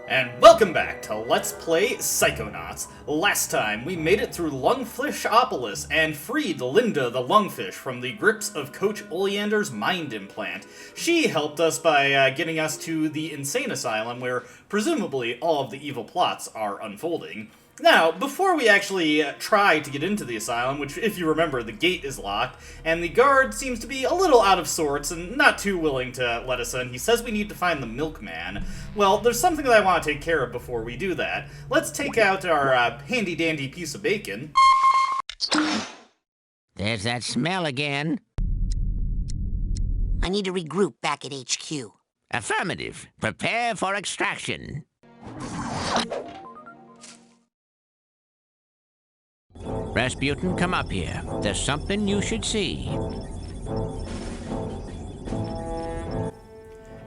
And welcome back to Let's Play Psychonauts. Last time, we made it through Lungfishopolis and freed Linda the Lungfish from the grips of Coach Oleander's mind implant. She helped us by getting us to the insane asylum where, presumably, all of the evil plots are unfolding. Now, before we actually try to get into the asylum, which, if you remember, the gate is locked, and the guard seems to be a little out of sorts and not too willing to let us in, he says we need to find the Milkman. Well, there's something that I want to take care of before we do that. Let's take out our handy-dandy piece of bacon. There's that smell again. I need to regroup back at HQ. Affirmative. Prepare for extraction. Rasputin, come up here. There's something you should see.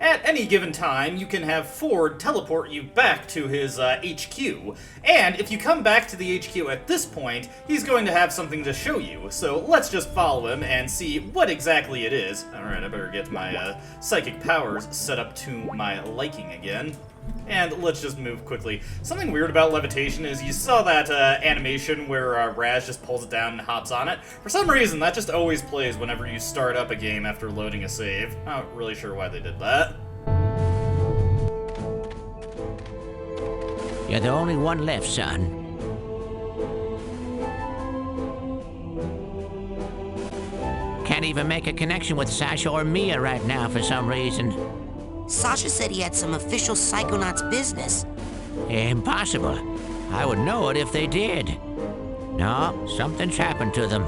At any given time, you can have Ford teleport you back to his HQ, and if you come back to the HQ at this point, he's going to have something to show you, so let's just follow him and see what exactly it is. Alright, I better get my psychic powers set up to my liking again. And let's just move quickly. Something weird about levitation is you saw that animation where Raz just pulls it down and hops on it. For some reason, that just always plays whenever you start up a game after loading a save. Not really sure why they did that. You're the only one left, son. Can't even make a connection with Sasha or Mia right now for some reason. Sasha said he had some official Psychonauts business. Impossible. I would know it if they did. No, something's happened to them.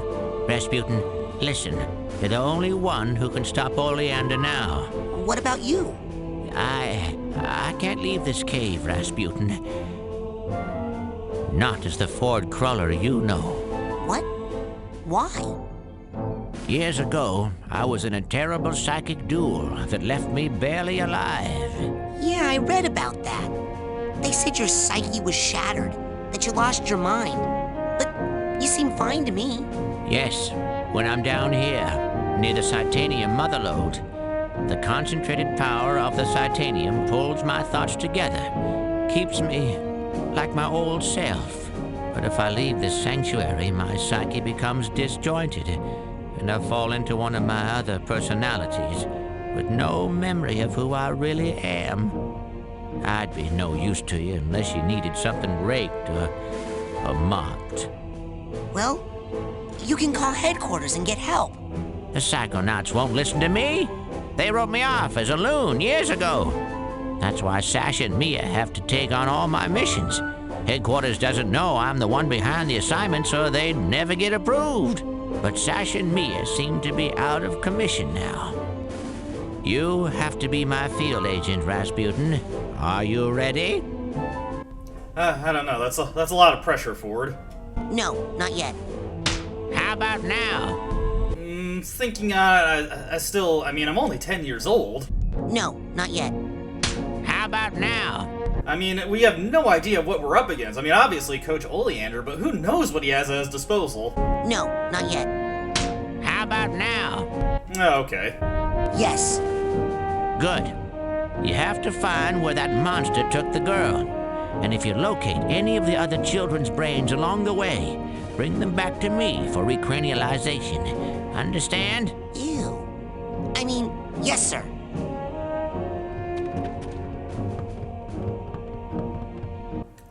Rasputin, listen. You're the only one who can stop Oleander now. What about you? I can't leave this cave, Rasputin. Not as the Ford crawler you know. What? Why? Years ago, I was in a terrible psychic duel that left me barely alive. Yeah, I read about that. They said your psyche was shattered, that you lost your mind. But you seem fine to me. Yes, when I'm down here, near the Titanium motherlode, the concentrated power of the Titanium pulls my thoughts together, keeps me like my old self. But if I leave this sanctuary, my psyche becomes disjointed, and I fall into one of my other personalities with no memory of who I really am. I'd be no use to you unless you needed something raked or marked. Well, you can call headquarters and get help. The Psychonauts won't listen to me. They wrote me off as a loon years ago. That's why Sasha and Mia have to take on all my missions. Headquarters doesn't know I'm the one behind the assignment, so they'd never get approved. But Sasha and Mia seem to be out of commission now. You have to be my field agent, Rasputin. Are you ready? I don't know, that's a lot of pressure, Ford. No, not yet. How about now? Thinking I'm only 10 years old. No, not yet. How about now? I mean, we have no idea what we're up against. I mean, obviously Coach Oleander, but who knows what he has at his disposal? No, not yet. How about now? Oh, okay. Yes. Good. You have to find where that monster took the girl. And if you locate any of the other children's brains along the way, bring them back to me for recranialization. Understand? Ew. I mean, yes, sir.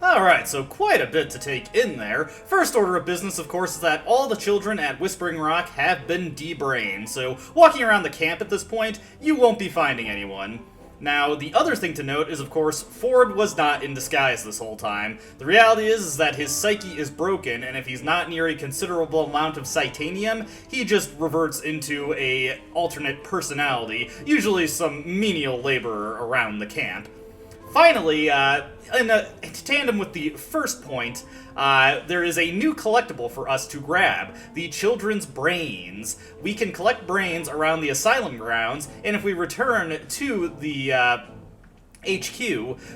Alright, so quite a bit to take in there. First order of business, of course, is that all the children at Whispering Rock have been debrained, so walking around the camp at this point, you won't be finding anyone. Now, the other thing to note is, of course, Ford was not in disguise this whole time. The reality is that his psyche is broken, and if he's not near a considerable amount of Titanium, he just reverts into a alternate personality, usually some menial laborer around the camp. Finally, in tandem with the first point, there is a new collectible for us to grab, the children's brains. We can collect brains around the asylum grounds, and if we return to the HQ,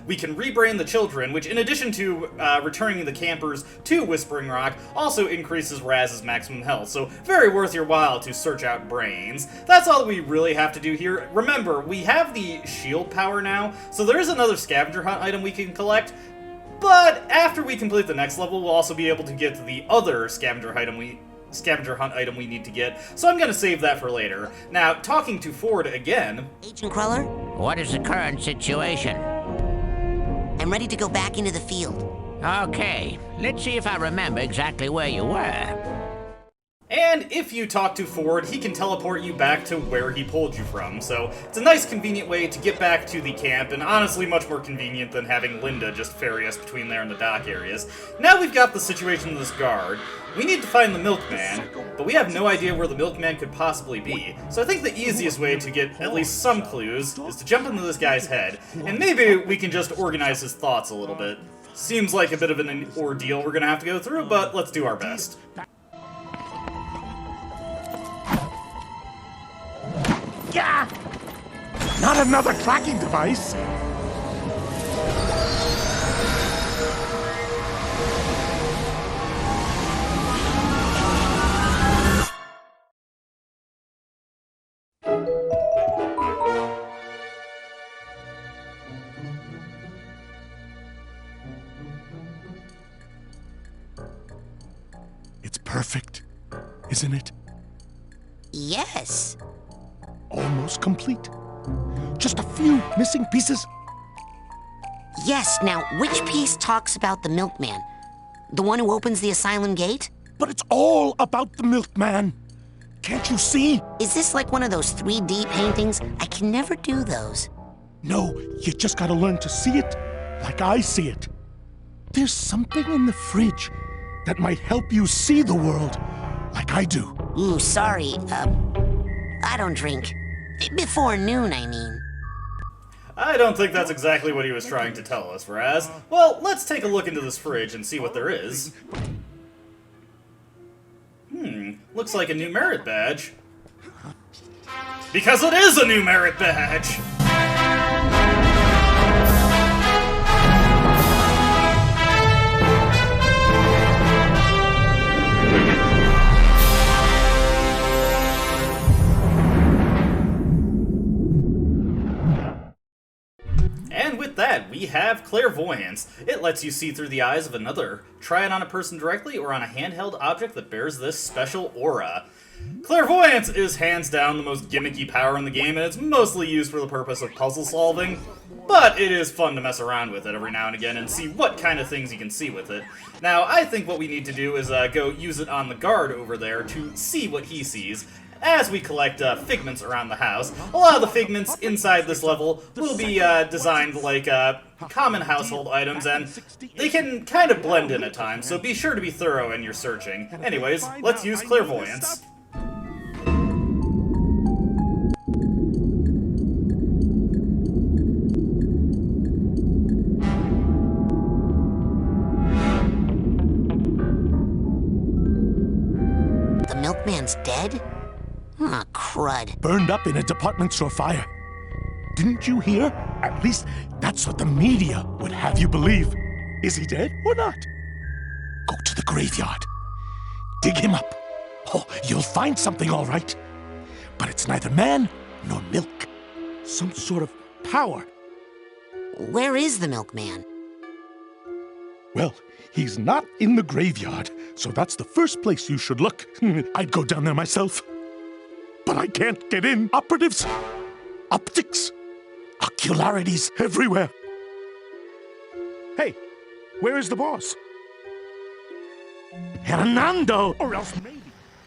we can rebrain the children, which in addition to returning the campers to Whispering Rock, also increases Raz's maximum health, so very worth your while to search out brains. That's all we really have to do here. Remember, we have the shield power now, so there is another scavenger hunt item we can collect, but after we complete the next level, we'll also be able to get the other scavenger hunt item we need to get, so I'm gonna save that for later. Now, talking to Ford again... Agent Cruller? What is the current situation? I'm ready to go back into the field. Okay, let's see if I remember exactly where you were. And if you talk to Ford, he can teleport you back to where he pulled you from, so it's a nice convenient way to get back to the camp, and honestly much more convenient than having Linda just ferry us between there and the dock areas. Now we've got the situation of this guard. We need to find the Milkman, but we have no idea where the Milkman could possibly be, so I think the easiest way to get at least some clues is to jump into this guy's head, and maybe we can just organize his thoughts a little bit. Seems like a bit of an ordeal we're gonna have to go through, but let's do our best. Yeah! Not another tracking device! It's perfect, isn't it? Yes. Almost complete. Just a few missing pieces. Yes, now, which piece talks about the Milkman? The one who opens the asylum gate? But it's all about the Milkman. Can't you see? Is this like one of those 3D paintings? I can never do those. No, you just gotta learn to see it like I see it. There's something in the fridge that might help you see the world like I do. Ooh, sorry, I don't drink. Before noon, I mean. I don't think that's exactly what he was trying to tell us, Raz. Well, let's take a look into this fridge and see what there is. Looks like a new merit badge. Because it is a new merit badge! And with that, we have Clairvoyance. It lets you see through the eyes of another. Try it on a person directly or on a handheld object that bears this special aura. Clairvoyance is hands down the most gimmicky power in the game, and it's mostly used for the purpose of puzzle solving. But it is fun to mess around with it every now and again and see what kind of things you can see with it. Now, I think what we need to do is go use it on the guard over there to see what he sees. As we collect figments around the house, a lot of the figments inside this level will be designed like common household items, and they can kind of blend in at times, so be sure to be thorough in your searching. Anyways, let's use Clairvoyance. The Milkman's dead? Ah, crud. Burned up in a department store fire. Didn't you hear? At least that's what the media would have you believe. Is he dead or not? Go to the graveyard. Dig him up. Oh, you'll find something all right. But it's neither man nor milk. Some sort of power. Where is the Milkman? Well, he's not in the graveyard, so that's the first place you should look. I'd go down there myself. But I can't get in. Operatives, optics, ocularities everywhere. Hey, where is the boss? Hernando! Or else maybe...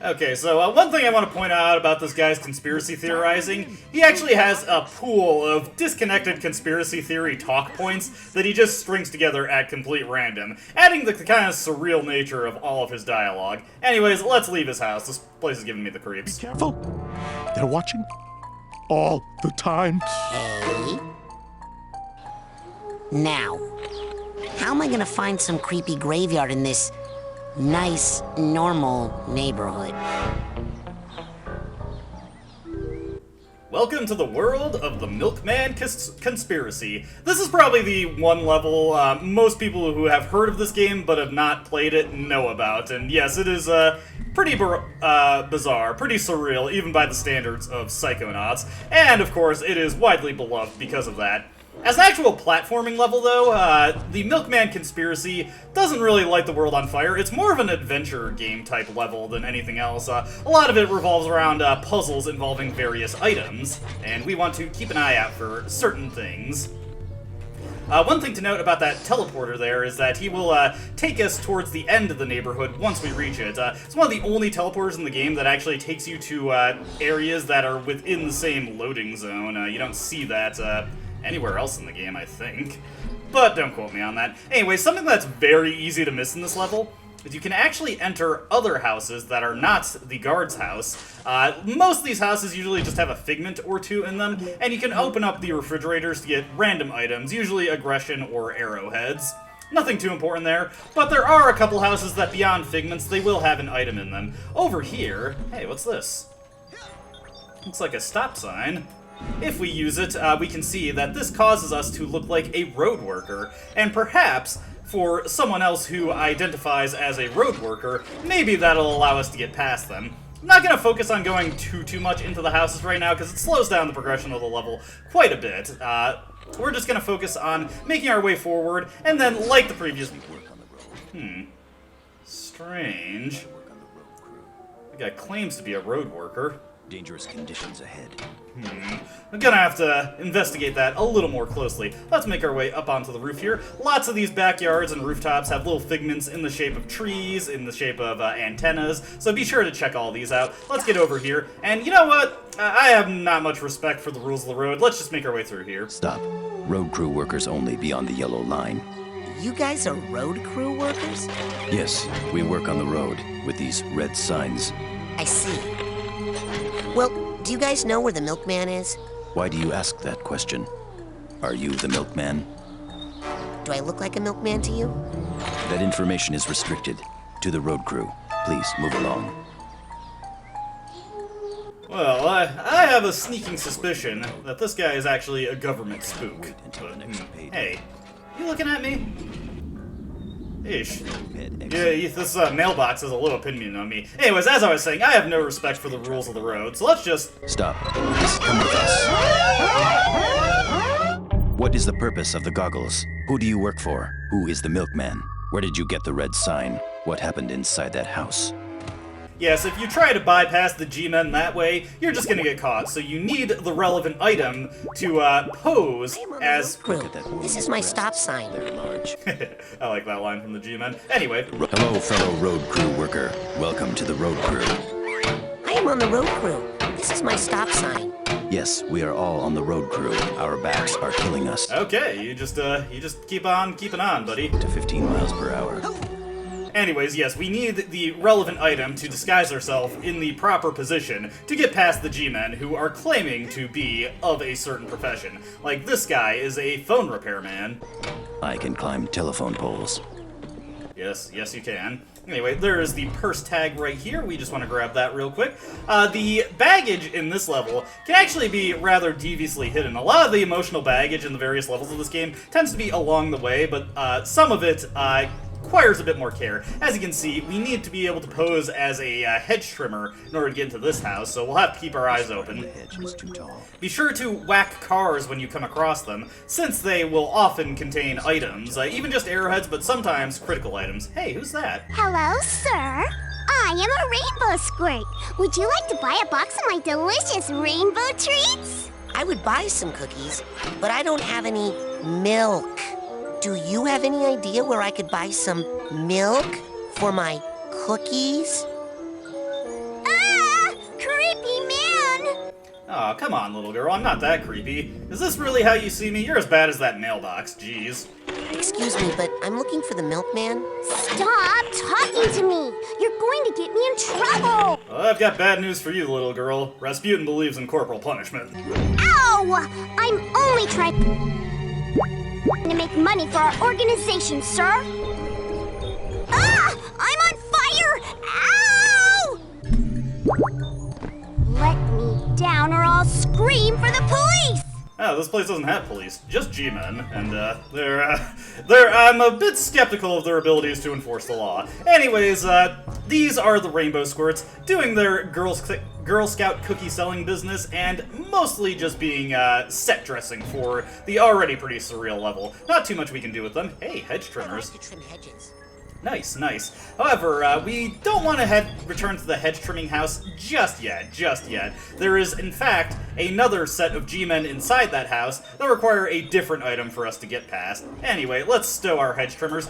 Okay, so one thing I want to point out about this guy's conspiracy theorizing, he actually has a pool of disconnected conspiracy theory talk points that he just strings together at complete random, adding the kind of surreal nature of all of his dialogue. Anyways, let's leave his house. This place is giving me the creeps. Be careful. They're watching all the time. Hey. Now, how am I gonna find some creepy graveyard in this nice, normal neighborhood? Welcome to the world of the Milkman conspiracy. This is probably the one level most people who have heard of this game but have not played it know about. And yes, it is pretty bizarre, pretty surreal, even by the standards of Psychonauts. And of course, it is widely beloved because of that. As an actual platforming level, though, the Milkman Conspiracy doesn't really light the world on fire. It's more of an adventure game type level than anything else. A lot of it revolves around puzzles involving various items, and we want to keep an eye out for certain things. One thing to note about that teleporter there is that he will take us towards the end of the neighborhood once we reach it. It's one of the only teleporters in the game that actually takes you to areas that are within the same loading zone. You don't see that anywhere else in the game, I think. But don't quote me on that. Anyway, something that's very easy to miss in this level is you can actually enter other houses that are not the guard's house. Most of these houses usually just have a figment or two in them, and you can open up the refrigerators to get random items, usually aggression or arrowheads. Nothing too important there, but there are a couple houses that beyond figments, they will have an item in them. Over here, hey, what's this? Looks like a stop sign. If we use it, we can see that this causes us to look like a road worker, and perhaps for someone else who identifies as a road worker, maybe that'll allow us to get past them. I'm not going to focus on going too much into the houses right now, because it slows down the progression of the level quite a bit. We're just going to focus on making our way forward, and then, like the previous... Strange. The guy claims to be a road worker. Dangerous conditions ahead. I'm gonna have to investigate that a little more closely. Let's make our way up onto the roof here. Lots of these backyards and rooftops have little figments in the shape of trees, in the shape of antennas, so be sure to check all these out. Let's get over here, and you know what? I have not much respect for the rules of the road. Let's just make our way through here. Stop. Road crew workers only beyond the yellow line. You guys are road crew workers? Yes, we work on the road with these red signs. I see. Well, do you guys know where the Milkman is? Why do you ask that question? Are you the Milkman? Do I look like a milkman to you? That information is restricted to the road crew. Please move along. Well, I have a sneaking suspicion that this guy is actually a government spook. But, hey, you looking at me? Ish. Yeah, this mailbox has a little opinion on me. Anyways, as I was saying, I have no respect for the rules of the road, so let's just... Stop. Please come with us. What is the purpose of the goggles? Who do you work for? Who is the Milkman? Where did you get the red sign? What happened inside that house? Yes, if you try to bypass the G-Men that way, you're just gonna get caught, so you need the relevant item to pose as... Crew. This is my stop sign. They're large. I like that line from the G-Men. Anyway. Hello, fellow road crew worker. Welcome to the road crew. I am on the road crew. This is my stop sign. Yes, we are all on the road crew. Our backs are killing us. Okay, you just keep on keeping on, buddy. To 15 miles per hour. Anyways, yes, we need the relevant item to disguise ourselves in the proper position to get past the G-Men who are claiming to be of a certain profession. Like, this guy is a phone repairman. I can climb telephone poles. Yes, you can. Anyway, there is the purse tag right here. We just want to grab that real quick. The baggage in this level can actually be rather deviously hidden. A lot of the emotional baggage in the various levels of this game tends to be along the way, but some of it requires a bit more care. As you can see, we need to be able to pose as a hedge trimmer in order to get into this house, so we'll have to keep our eyes open. The hedge is too tall. Be sure to whack cars when you come across them, since they will often contain items, even just arrowheads, but sometimes critical items. Hey, who's that? Hello, sir. I am a rainbow squirt. Would you like to buy a box of my delicious rainbow treats? I would buy some cookies, but I don't have any milk. Do you have any idea where I could buy some milk for my cookies? Ah! Creepy man! Aw, come on, little girl, I'm not that creepy. Is this really how you see me? You're as bad as that mailbox, jeez. Excuse me, but I'm looking for the Milkman. Stop talking to me! You're going to get me in trouble! Well, I've got bad news for you, little girl. Rasputin believes in corporal punishment. Ow! I'm only trying to make money for our organization, sir. Ah! I'm on fire! Ow! Let me down or I'll scream for the police! Oh, this place doesn't have police, just G-men, and I'm a bit skeptical of their abilities to enforce the law. Anyways, these are the Rainbow Squirts, doing their Girl Scout cookie selling business, and mostly just being set dressing for the already pretty surreal level. Not too much we can do with them. Hey, hedge trimmers. I like to trim hedges. Nice, nice. However, we don't want to return to the hedge trimming house just yet. There is, in fact, another set of G-men inside that house that require a different item for us to get past. Anyway, let's stow our hedge trimmers.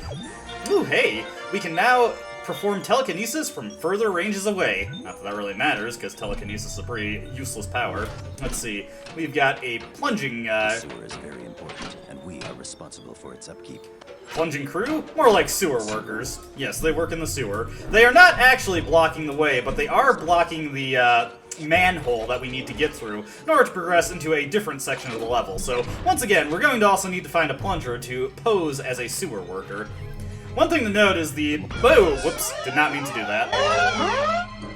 Ooh, hey, we can now perform telekinesis from further ranges away. Not that that really matters, because telekinesis is a pretty useless power. Let's see, we've got a plunging, The sewer is very important, and we are responsible for its upkeep. Plunging crew? More like sewer workers. Yes, they work in the sewer. They are not actually blocking the way, but they are blocking the manhole that we need to get through in order to progress into a different section of the level. So, once again, we're going to also need to find a plunger to pose as a sewer worker. One thing to note is the... Oh, whoops, did not mean to do that.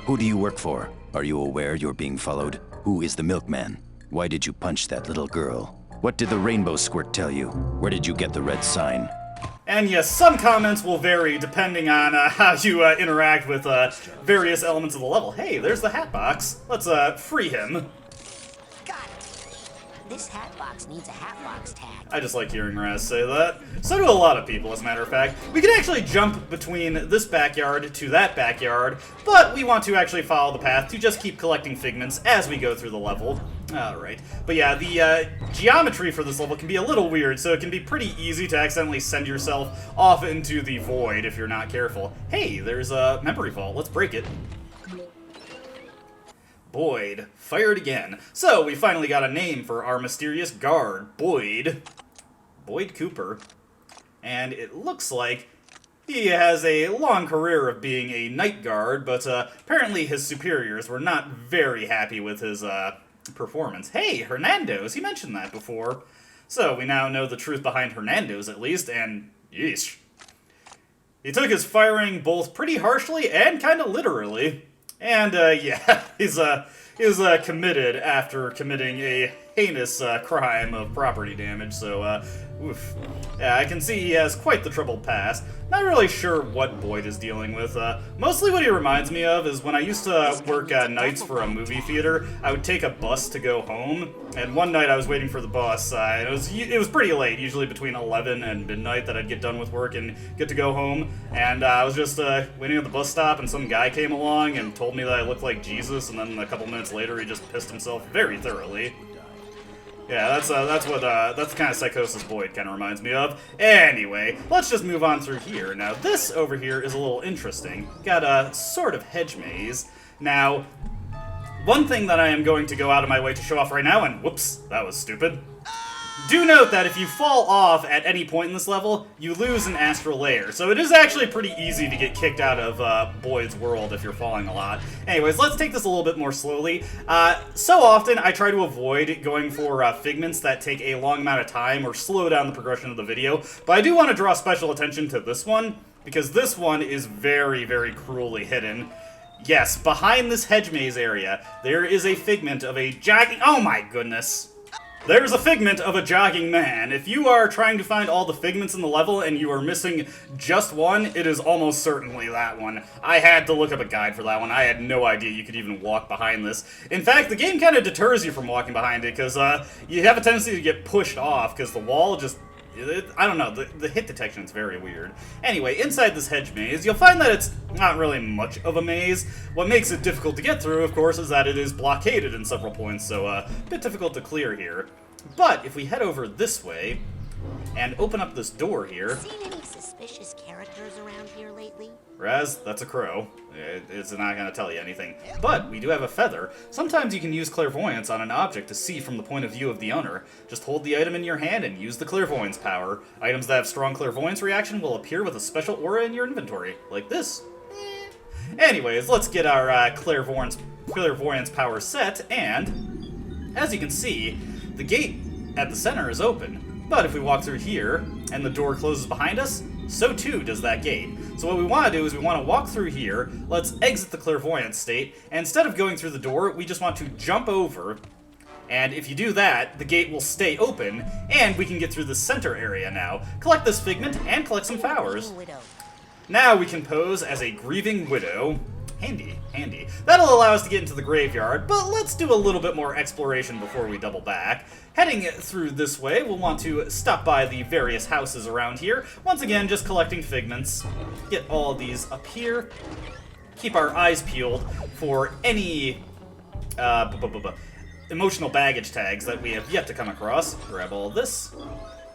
Who do you work for? Are you aware you're being followed? Who is the Milkman? Why did you punch that little girl? What did the Rainbow Squirt tell you? Where did you get the red sign? And yes, some comments will vary depending on how you interact with various elements of the level. Hey, there's the hat box. Let's free him. Got it. This hat box needs a hat box tag. I just like hearing Raz say that. So do a lot of people, as a matter of fact. We can actually jump between this backyard to that backyard, but we want to actually follow the path to just keep collecting figments as we go through the level. Alright. But yeah, the geometry for this level can be a little weird, so it can be pretty easy to accidentally send yourself off into the void if you're not careful. Hey, there's a memory vault. Let's break it. Boyd. Fired again. So, we finally got a name for our mysterious guard, Boyd. Boyd Cooper. And it looks like he has a long career of being a night guard, but apparently his superiors were not very happy with his performance. Hey, Hernando's! He mentioned that before. So, we now know the truth behind Hernando's, at least, and yeesh. He took his firing both pretty harshly and kind of literally. And, yeah, he's committed after committing a heinous crime of property damage, so, oof. Yeah, I can see he has quite the troubled past. Not really sure what Boyd is dealing with. Mostly what he reminds me of is when I used to work nights for a movie theater, I would take a bus to go home, and one night I was waiting for the bus, and it was pretty late, usually between 11 and midnight that I'd get done with work and get to go home, and I was just waiting at the bus stop, and some guy came along and told me that I looked like Jesus, and then a couple minutes later he just pissed himself very thoroughly. Yeah, that's the kind of psychosis Boyd kind of reminds me of. Anyway, let's just move on through here. Now, this over here is a little interesting. Got a sort of hedge maze. Now, one thing that I am going to go out of my way to show off right now, and whoops, that was stupid. Do note that if you fall off at any point in this level, you lose an astral layer. So it is actually pretty easy to get kicked out of Boyd's world if you're falling a lot. Anyways, let's take this a little bit more slowly. So often I try to avoid going for figments that take a long amount of time or slow down the progression of the video. But I do want to draw special attention to this one, because this one is very, very cruelly hidden. Yes, behind this hedge maze area, there is a figment of a jogging... Oh my goodness! There's a figment of a jogging man. If you are trying to find all the figments in the level and you are missing just one, it is almost certainly that one. I had to look up a guide for that one. I had no idea you could even walk behind this. In fact, the game kind of deters you from walking behind it because you have a tendency to get pushed off because the wall just... I don't know, the hit detection is very weird. Anyway, inside this hedge maze, you'll find that it's not really much of a maze. What makes it difficult to get through, of course, is that it is blockaded in several points, so a bit difficult to clear here. But if we head over this way and open up this door here... Seen any suspicious characters around here lately? Raz, that's a crow. It's not going to tell you anything. But we do have a feather. Sometimes you can use clairvoyance on an object to see from the point of view of the owner. Just hold the item in your hand and use the clairvoyance power. Items that have strong clairvoyance reaction will appear with a special aura in your inventory, like this. Anyways, let's get our clairvoyance power set, and as you can see, the gate at the center is open. But if we walk through here, and the door closes behind us, so too does that gate. So what we want to do is we want to walk through here, let's exit the clairvoyance state, and instead of going through the door, we just want to jump over, and if you do that, the gate will stay open, and we can get through the center area now. Collect this figment, and collect some flowers. Now we can pose as a grieving widow. Handy, handy. That'll allow us to get into the graveyard, but let's do a little bit more exploration before we double back. Heading through this way, we'll want to stop by the various houses around here. Once again, just collecting figments. Get all of these up here. Keep our eyes peeled for any emotional baggage tags that we have yet to come across. Grab all this.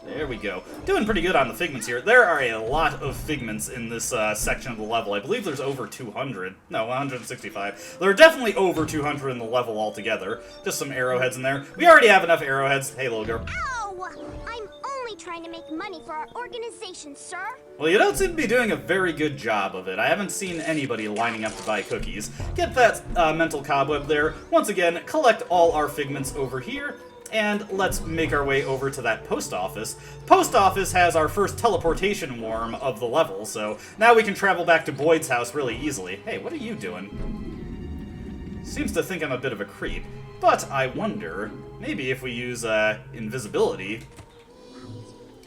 There we go. Doing pretty good on the figments here. There are a lot of figments in this section of the level. I believe there's over 200. No, 165. There are definitely over 200 in the level altogether. Just some arrowheads in there. We already have enough arrowheads. Hey, little girl. Ow! I'm only trying to make money for our organization, sir. Well, you don't seem to be doing a very good job of it. I haven't seen anybody lining up to buy cookies. Get that mental cobweb there. Once again, collect all our figments over here. And let's make our way over to that post office. Post office has our first teleportation worm of the level, so now we can travel back to Boyd's house really easily. Hey, what are you doing? Seems to think I'm a bit of a creep, but I wonder, maybe if we use invisibility,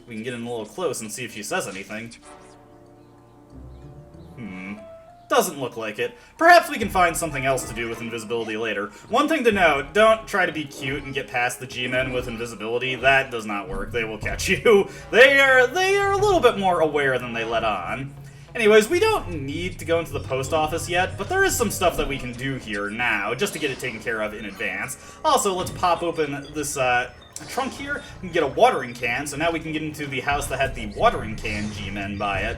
we can get in a little close and see if she says anything. Doesn't look like it. Perhaps we can find something else to do with invisibility later. One thing to note, don't try to be cute and get past the G-men with invisibility. That does not work. They will catch you. They are a little bit more aware than they let on. Anyways, we don't need to go into the post office yet, but there is some stuff that we can do here now, just to get it taken care of in advance. Also, let's pop open this trunk here and get a watering can, so now we can get into the house that had the watering can G-men by it.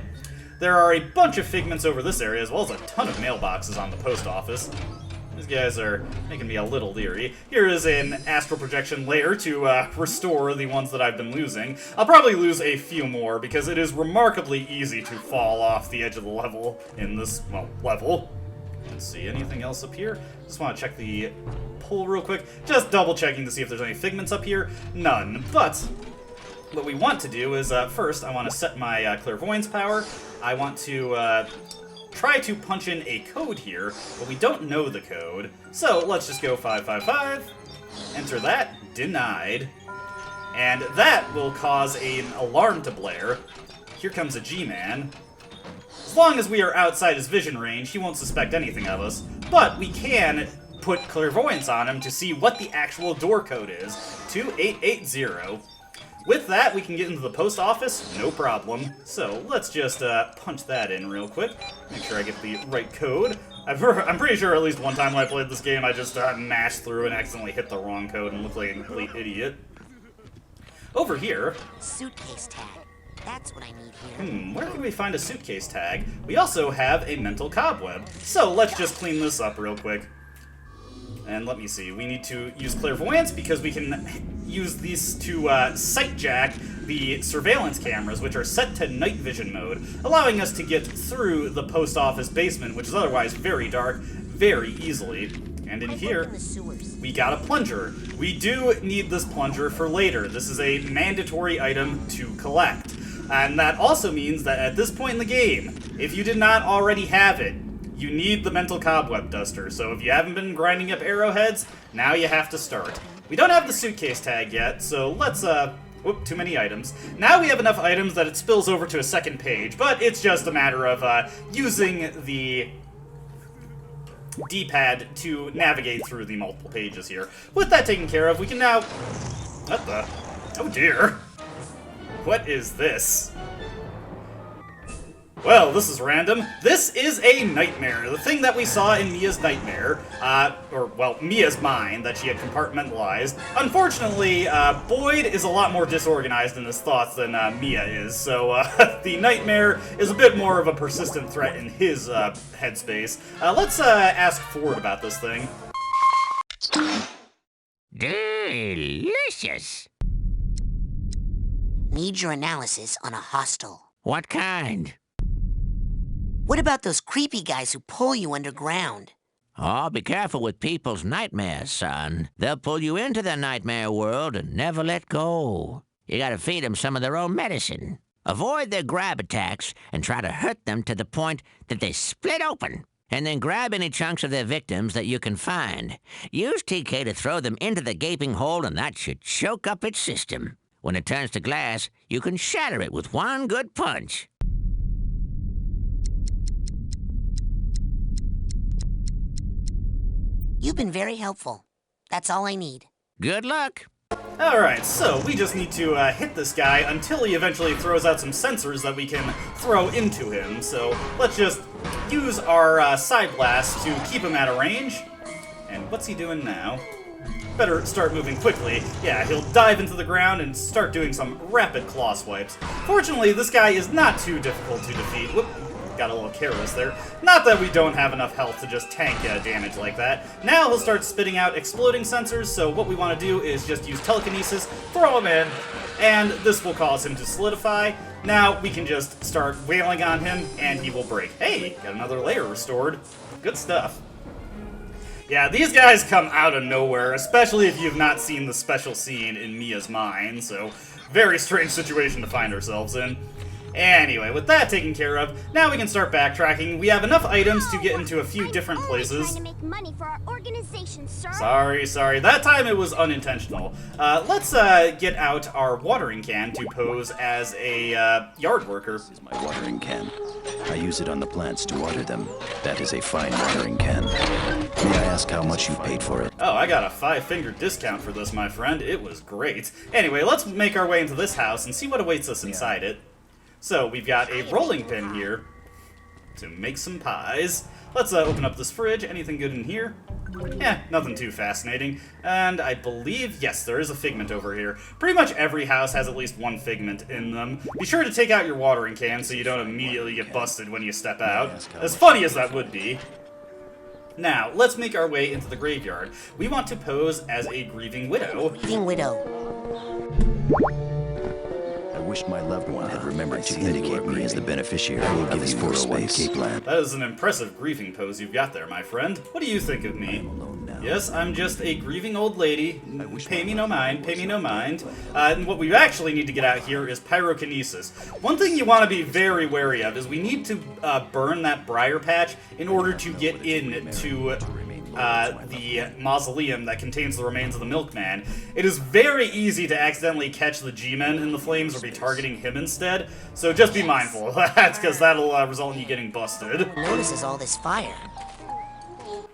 There are a bunch of figments over this area, as well as a ton of mailboxes on the post office. These guys are making me a little leery. Here is an astral projection layer to restore the ones that I've been losing. I'll probably lose a few more, because it is remarkably easy to fall off the edge of the level in this, well, level. Let's see, anything else up here? Just want to check the pool real quick. Just double checking to see if there's any figments up here. None, but what we want to do is, first, I want to set my clairvoyance power. I want to try to punch in a code here, but we don't know the code. So let's just go 555, enter that, denied, and that will cause an alarm to blare. Here comes a G-man. As long as we are outside his vision range, he won't suspect anything of us, but we can put clairvoyance on him to see what the actual door code is, 2880. With that, we can get into the post office, no problem. So let's just punch that in real quick. Make sure I get the right code. I'm pretty sure at least one time when I played this game, I just mashed through and accidentally hit the wrong code and looked like a complete idiot. Over here... Suitcase tag. That's what I need here. Where can we find a suitcase tag? We also have a mental cobweb. So let's just clean this up real quick. And let me see, we need to use clairvoyance because we can use these to sight jack the surveillance cameras, which are set to night vision mode, allowing us to get through the post office basement, which is otherwise very dark, very easily. And in here, we got a plunger. We do need this plunger for later. This is a mandatory item to collect. And that also means that at this point in the game, if you did not already have it, you need the mental cobweb duster, so if you haven't been grinding up arrowheads, now you have to start. We don't have the suitcase tag yet, so let's, whoop, too many items. Now we have enough items that it spills over to a second page, but it's just a matter of, using the D-pad to navigate through the multiple pages here. With that taken care of, we can now... What the... Oh dear. What is this? Well, this is random. This is a nightmare. The thing that we saw in Mia's nightmare, Mia's mind that she had compartmentalized. Unfortunately, Boyd is a lot more disorganized in his thoughts than Mia is, so the nightmare is a bit more of a persistent threat in his headspace. Let's ask Ford about this thing. Delicious. Need your analysis on a hostel. What kind? What about those creepy guys who pull you underground? Oh, be careful with people's nightmares, son. They'll pull you into their nightmare world and never let go. You gotta feed them some of their own medicine. Avoid their grab attacks and try to hurt them to the point that they split open. And then grab any chunks of their victims that you can find. Use TK to throw them into the gaping hole, and that should choke up its system. When it turns to glass, you can shatter it with one good punch. You've been very helpful. That's all I need. Good luck. Alright, so we just need to hit this guy until he eventually throws out some sensors that we can throw into him. So let's just use our side blast to keep him at a range. And what's he doing now? Better start moving quickly. Yeah, he'll dive into the ground and start doing some rapid claw swipes. Fortunately, this guy is not too difficult to defeat. Whoop, got a little careless there. Not that we don't have enough health to just tank damage like that. Now he'll start spitting out exploding sensors, so what we want to do is just use telekinesis, throw him in, and this will cause him to solidify. Now we can just start wailing on him, and he will break. Hey, got another layer restored. Good stuff. Yeah, these guys come out of nowhere, especially if you've not seen the special scene in Mia's mind, so very strange situation to find ourselves in. Anyway, with that taken care of, now we can start backtracking. We have enough items to get into a few different places. Trying to make money for our organization, sir. Sorry. That time it was unintentional. Let's get out our watering can to pose as a yard worker. This is my watering can. I use it on the plants to water them. That is a fine watering can. May I ask how much you paid for it? Oh, I got a 5-finger discount for this, my friend. It was great. Anyway, let's make our way into this house and see what awaits us inside it. So, we've got a rolling pin here to make some pies. Let's open up this fridge. Anything good in here? Yeah, nothing too fascinating. And I believe, yes, there is a figment over here. Pretty much every house has at least one figment in them. Be sure to take out your watering can so you don't immediately get busted when you step out. As funny as that would be. Now, let's make our way into the graveyard. We want to pose as a grieving widow. Grieving widow. I wish my loved one had remembered to indicate me as the beneficiary of his 401k plan. That is an impressive grieving pose you've got there, my friend. What do you think of me? Yes, I'm just a grieving old lady. Pay me no mind, pay me no mind. And what we actually need to get out here is pyrokinesis. One thing you want to be very wary of is we need to burn that briar patch in order to get into the mausoleum that contains the remains of the Milkman. It is very easy to accidentally catch the G-Men in the flames or be targeting him instead, so just be mindful of that, because that'll result in you getting busted. Who notices all this fire?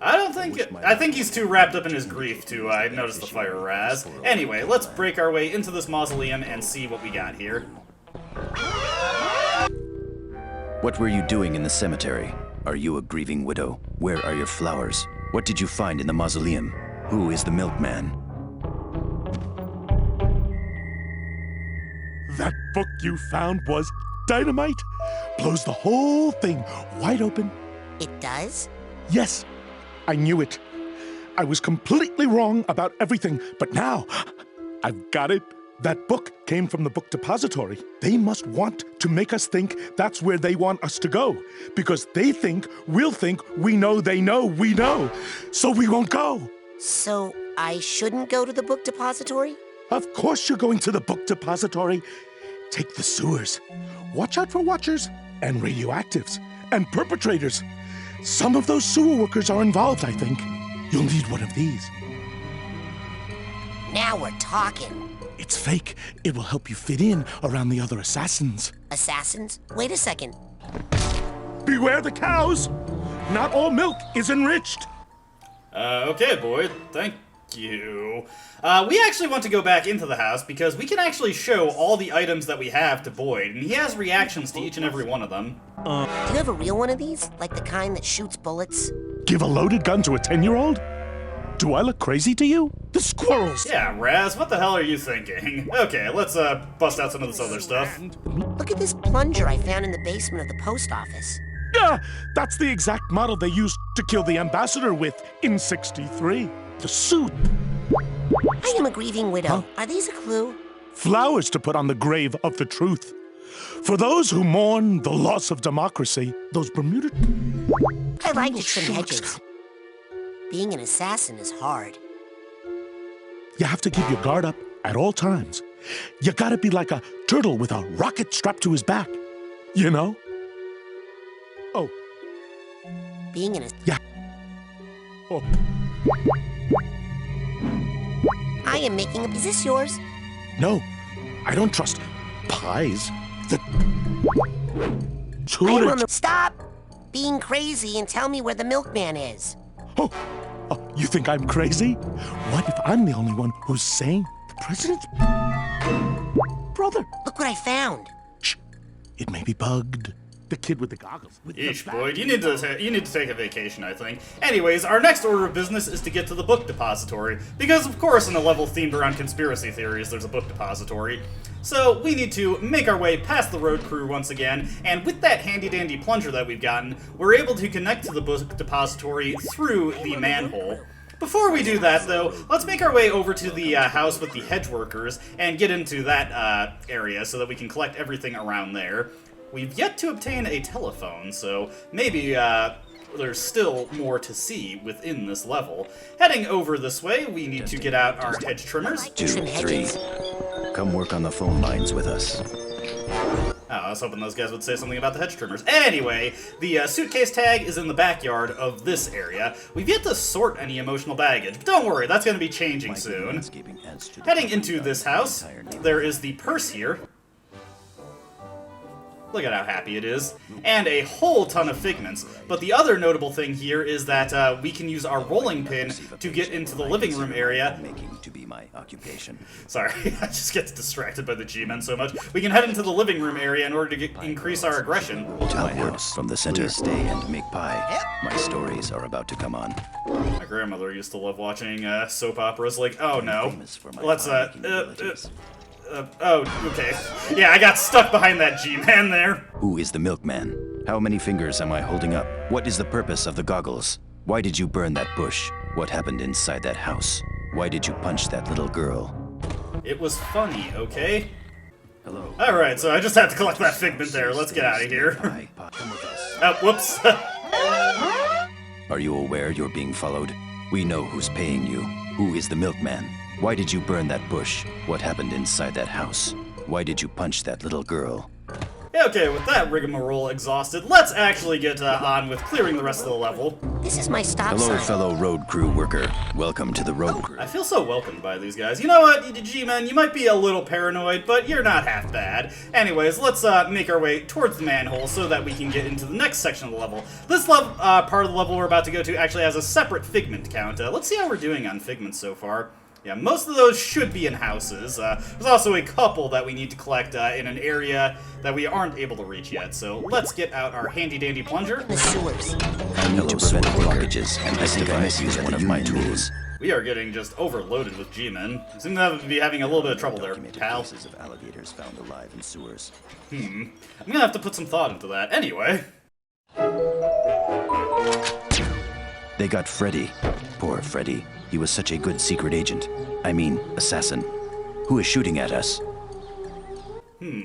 I think he's too wrapped up in his grief to notice the fire, Raz. Anyway, let's break our way into this mausoleum and see what we got here. What were you doing in the cemetery? Are you a grieving widow? Where are your flowers? What did you find in the mausoleum? Who is the Milkman? That book you found was dynamite. Blows the whole thing wide open. It does? Yes, I knew it. I was completely wrong about everything, but now I've got it. That book came from the book depository. They must want to make us think that's where they want us to go, because they think we'll think we know they know we know, so we won't go. So I shouldn't go to the book depository? Of course you're going to the book depository. Take the sewers. Watch out for watchers and radioactives and perpetrators. Some of those sewer workers are involved, I think. You'll need one of these. Now we're talking. It's fake. It will help you fit in around the other assassins. Assassins? Wait a second. Beware the cows! Not all milk is enriched. Okay, Boyd. Thank you. We actually want to go back into the house because we can actually show all the items that we have to Boyd, and he has reactions to each and every one of them. Do you have a real one of these? Like the kind that shoots bullets? Give a loaded gun to a 10-year-old? Do I look crazy to you? The squirrels! Yeah, Raz, what the hell are you thinking? Okay, let's bust out some of this other stuff. Look at this plunger I found in the basement of the post office. Yeah, that's the exact model they used to kill the ambassador with in '63. The suit. I am a grieving widow. Are these a clue? Flowers to put on the grave of the truth. For those who mourn the loss of democracy, those Bermuda... I like to trim hedges. Being an assassin is hard. You have to keep your guard up at all times. You gotta be like a turtle with a rocket strapped to his back. You know? Oh, Being in a... yeah. Oh, I am making a... Is this yours? no. I don't trust pies. The... I am Children. on the... Stop being crazy and tell me where the milkman is. Oh, you think I'm crazy? What if I'm the only one who's sane? The president's brother. Look what I found. Shh. It may be bugged. The kid with the goggles. With the Eesh, bag. Boyd, you need to take a vacation, I think. Anyways, our next order of business is to get to the book depository, because of course in a level themed around conspiracy theories, there's a book depository. So we need to make our way past the road crew once again, and with that handy-dandy plunger that we've gotten, we're able to connect to the book depository through the manhole. Before we do that, though, let's make our way over to the house with the hedge workers and get into that area so that we can collect everything around there. We've yet to obtain a telephone, so maybe there's still more to see within this level. Heading over this way, we need to get out our hedge trimmers. 2, Trim 3. hedges. Come work on the phone lines with us. Oh, I was hoping those guys would say something about the hedge trimmers. Anyway, the suitcase tag is in the backyard of this area. We've yet to sort any emotional baggage, but don't worry, that's going to be changing soon. Heading into this house, there is the purse here. Look at how happy it is. And a whole ton of figments. But the other notable thing here is that we can use our rolling pin to get into the living room area. Making to be my occupation. Sorry, I just get distracted by the G-Men so much. We can head into the living room area in order to increase our aggression. To my house from the center. Stay and make pie. My stories are about to come on. My grandmother used to love watching soap operas. Like, oh no. Famous for my Let's, pie-making abilities. oh, okay. Yeah, I got stuck behind that G-Man there. Who is the milkman? How many fingers am I holding up? What is the purpose of the goggles? Why did you burn that bush? What happened inside that house? Why did you punch that little girl? It was funny, okay? Hello. Alright, so I just had to collect that figment there. Let's get out of here. Pie, come with us. Oh, whoops. Are you aware you're being followed? We know who's paying you. Who is the milkman? Why did you burn that bush? What happened inside that house? Why did you punch that little girl? Yeah, okay, with that rigmarole exhausted, let's actually get on with clearing the rest of the level. This is my stop Hello, sign. fellow road crew worker. Welcome to the road crew. I feel so welcomed by these guys. You know what, G-Men, you might be a little paranoid, but you're not half bad. Anyways, let's make our way towards the manhole so that we can get into the next section of the level. This part of the level we're about to go to actually has a separate figment count. Let's see how we're doing on figments so far. Yeah, most of those should be in houses. There's also a couple that we need to collect in an area that we aren't able to reach yet. So let's get out our handy-dandy plunger. The sewers. I need to prevent blockages, and I think I misuse one of my tools. We are getting just overloaded with G-Men. Seem to be having a little bit of trouble there, Documented pal. cases of alligators found alive in sewers. I'm gonna have to put some thought into that. Anyway. They got Freddy. Poor Freddy. He was such a good secret agent. I mean, assassin. Who is shooting at us?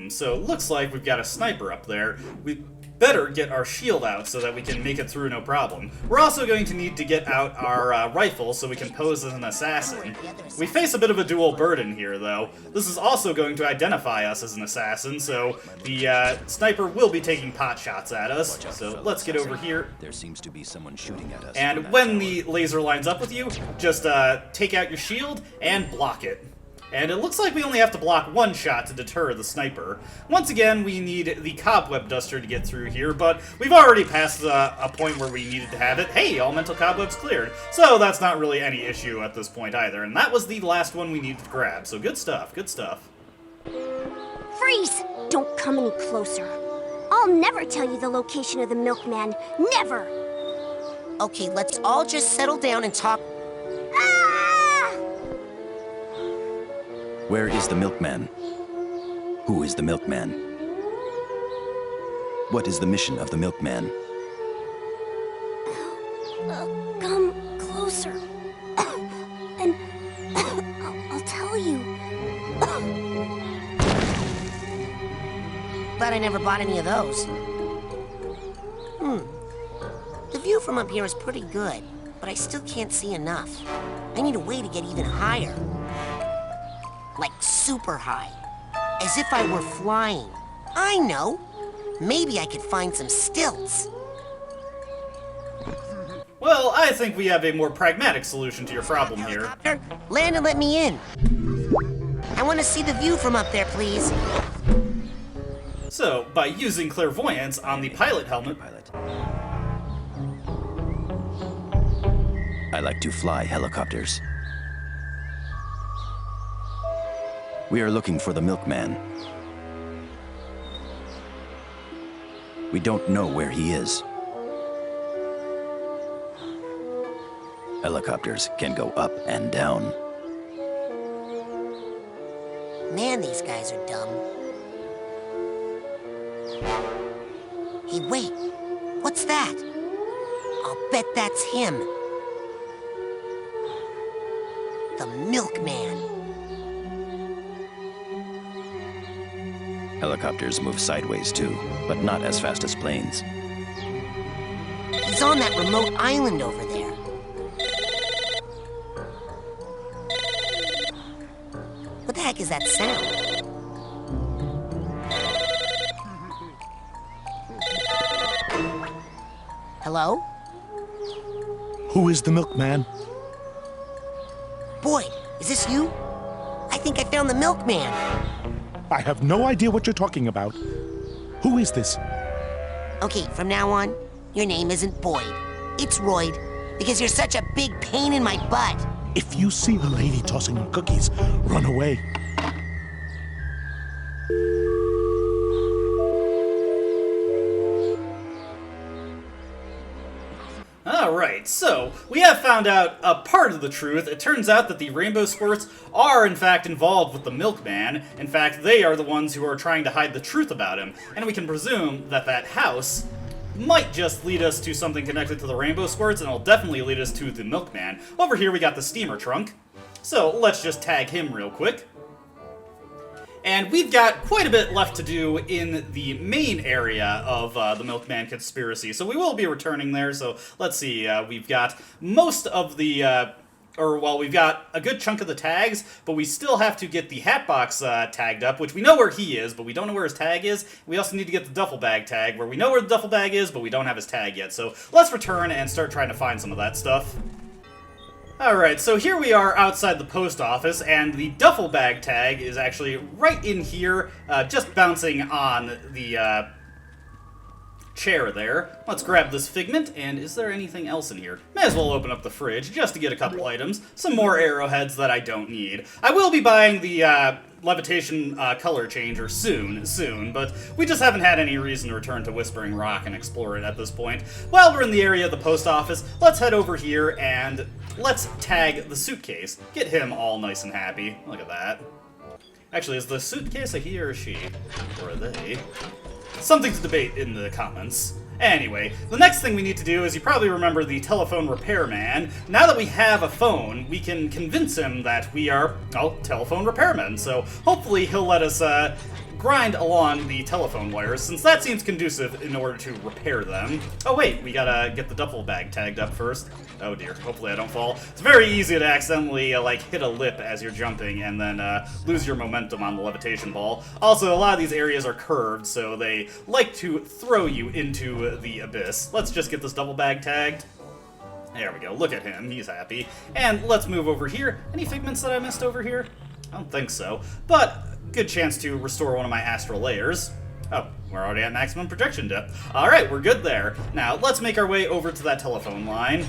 So it looks like we've got a sniper up there. We better get our shield out so that we can make it through no problem. We're also going to need to get out our rifle so we can pose as an assassin. We face a bit of a dual burden here, though. This is also going to identify us as an assassin, so the sniper will be taking pot shots at us. So let's get over here. There seems to be someone shooting at us. And when the laser lines up with you, just take out your shield and block it. And it looks like we only have to block one shot to deter the sniper. Once again, we need the cobweb duster to get through here, but we've already passed a point where we needed to have it. Hey, all mental cobwebs cleared. So that's not really any issue at this point either. And that was the last one we needed to grab. So good stuff, good stuff. Freeze! Don't come any closer. I'll never tell you the location of the milkman. Never! Okay, let's all just settle down and talk. Ah! Where is the milkman? Who is the milkman? What is the mission of the milkman? Come closer. And I'll tell you. Glad I never bought any of those. The view from up here is pretty good, but I still can't see enough. I need a way to get even higher. Like super high. As if I were flying. I know. Maybe I could find some stilts. Well, I think we have a more pragmatic solution to your problem here. Helicopter, land and let me in. I want to see the view from up there, please. So, by using clairvoyance on the pilot helmet... I like to fly helicopters. We are looking for the Milkman. We don't know where he is. Helicopters can go up and down. Man, these guys are dumb. Hey, wait. What's that? I'll bet that's him. The Milkman. Helicopters move sideways too, but not as fast as planes. He's on that remote island over there. What the heck is that sound? Hello? Who is the Milkman? Boyd, is this you? I think I found the Milkman. I have no idea what you're talking about. Who is this? Okay, from now on, your name isn't Boyd. It's Royd, because you're such a big pain in my butt. If you see a lady tossing her cookies, run away. Alright, so, we have found out a part of the truth. It turns out that the Rainbow Squirts are in fact involved with the Milkman. In fact, they are the ones who are trying to hide the truth about him. And we can presume that that house might just lead us to something connected to the Rainbow Squirts, and it'll definitely lead us to the Milkman. Over here we got the steamer trunk. So, let's just tag him real quick. And we've got quite a bit left to do in the main area of the Milkman conspiracy, so we will be returning there. So let's see, we've got most of the, we've got a good chunk of the tags, but we still have to get the Hatbox tagged up, which we know where he is, but we don't know where his tag is. We also need to get the duffel bag tag, where we know where the duffel bag is, but we don't have his tag yet. So let's return and start trying to find some of that stuff. Alright, so here we are outside the post office, and the duffel bag tag is actually right in here, just bouncing on the chair there. Let's grab this figment, and is there anything else in here? May as well open up the fridge just to get a couple items. Some more arrowheads that I don't need. I will be buying the levitation color changer soon, but we just haven't had any reason to return to Whispering Rock and explore it at this point. While we're in the area of the post office, let's head over here and let's tag the suitcase. Get him all nice and happy. Look at that. Actually, is the suitcase a he or a she? Or a they? Something to debate in the comments. Anyway, the next thing we need to do is, you probably remember the telephone repairman. Now that we have a phone, we can convince him that we are, well, telephone repairmen. So hopefully he'll let us grind along the telephone wires, since that seems conducive in order to repair them. Oh wait, we gotta get the duffel bag tagged up first. Oh dear, hopefully I don't fall. It's very easy to accidentally, like, hit a lip as you're jumping and then lose your momentum on the levitation ball. Also, a lot of these areas are curved, so they like to throw you into the abyss. Let's just get this duffel bag tagged. There we go, look at him, he's happy. And let's move over here. Any figments that I missed over here? I don't think so, but good chance to restore one of my astral layers. Oh, we're already at maximum projection depth. Alright, we're good there. Now, let's make our way over to that telephone line.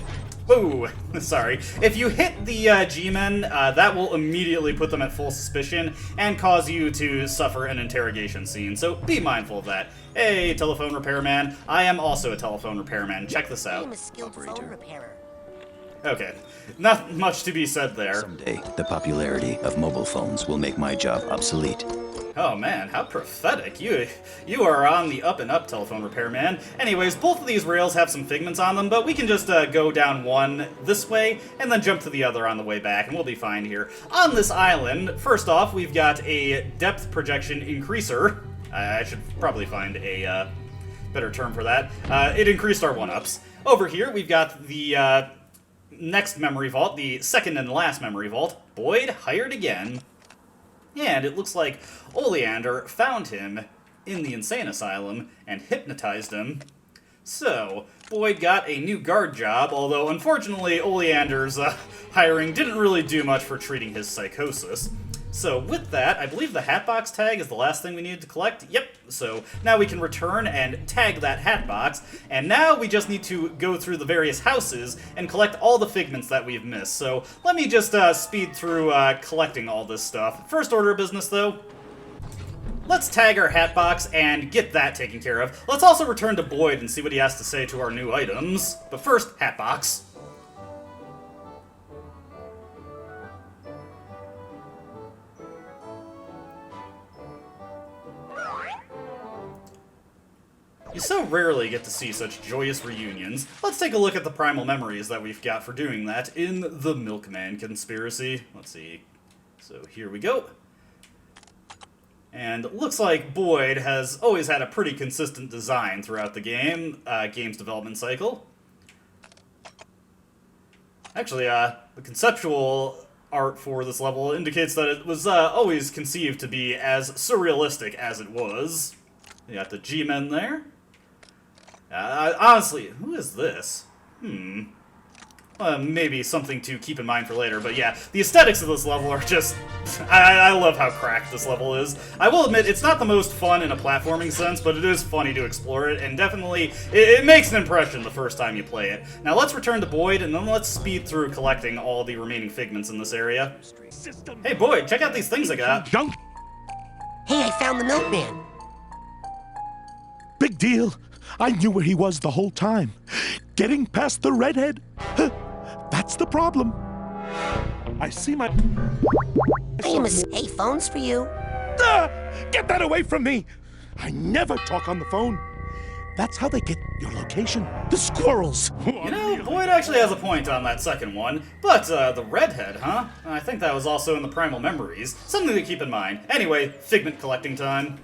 Ooh, sorry. If you hit the G-men, that will immediately put them at full suspicion and cause you to suffer an interrogation scene, so be mindful of that. Hey, telephone repairman. I am also a telephone repairman. Check this out. I'm a skilled phone repairer. Okay, not much to be said there. Someday, the popularity of mobile phones will make my job obsolete. Oh man, how prophetic. You are on the up and up, telephone repairman. Anyways, both of these rails have some figments on them, but we can just go down one this way and then jump to the other on the way back, and we'll be fine here. On this island, first off, we've got a depth projection increaser. I should probably find a better term for that. It increased our one-ups. Over here, we've got the next memory vault, the second and last memory vault. Boyd, hired again. And it looks like Oleander found him in the insane asylum and hypnotized him. So, Boyd got a new guard job, although unfortunately Oleander's hiring didn't really do much for treating his psychosis. So with that, I believe the Hatbox tag is the last thing we needed to collect. Yep, so now we can return and tag that Hatbox, and now we just need to go through the various houses and collect all the figments that we've missed. So let me just speed through collecting all this stuff. First order of business, though, let's tag our Hatbox and get that taken care of. Let's also return to Boyd and see what he has to say to our new items. But first, Hatbox. You so rarely get to see such joyous reunions. Let's take a look at the primal memories that we've got for doing that in the Milkman conspiracy. Let's see. So here we go. And looks like Boyd has always had a pretty consistent design throughout the game's development cycle. Actually, the conceptual art for this level indicates that it was always conceived to be as surrealistic as it was. You got the G-Men there. Honestly, who is this? Maybe something to keep in mind for later, but yeah, the aesthetics of this level are just... I love how cracked this level is. I will admit, it's not the most fun in a platforming sense, but it is funny to explore it, and definitely, it makes an impression the first time you play it. Now let's return to Boyd, and then let's speed through collecting all the remaining figments in this area. Hey Boyd, check out these things I got. Junk. Hey, I found the Milkman. Big deal. I knew where he was the whole time. Getting past the redhead. That's the problem. I see my... Hey, phone's for you. Get that away from me! I never talk on the phone. That's how they get your location. The squirrels. You know, Boyd actually has a point on that second one. But, the redhead, huh? I think that was also in the primal memories. Something to keep in mind. Anyway, figment collecting time.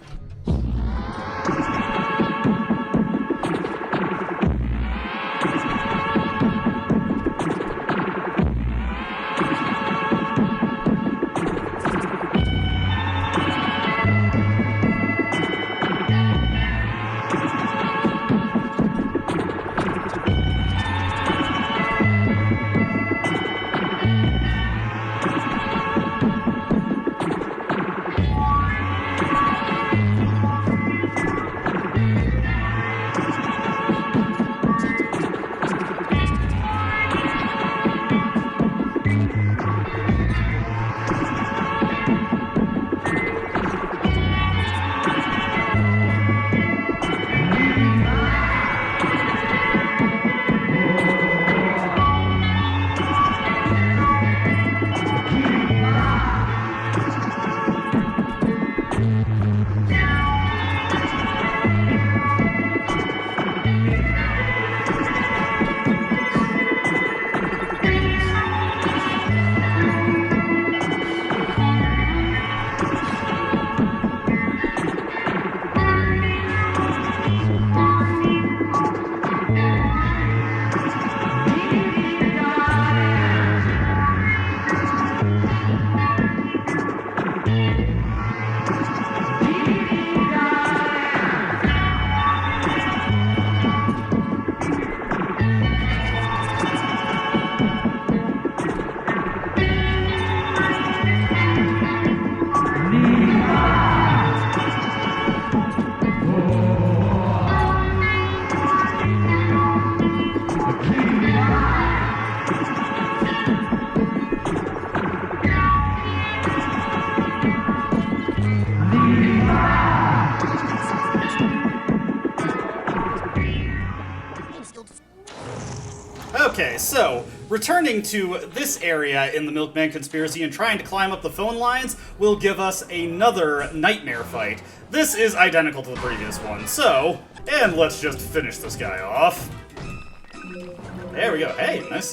Okay, so, returning to this area in the Milkman conspiracy and trying to climb up the phone lines will give us another nightmare fight. This is identical to the previous one, so, and let's just finish this guy off. There we go. Hey, nice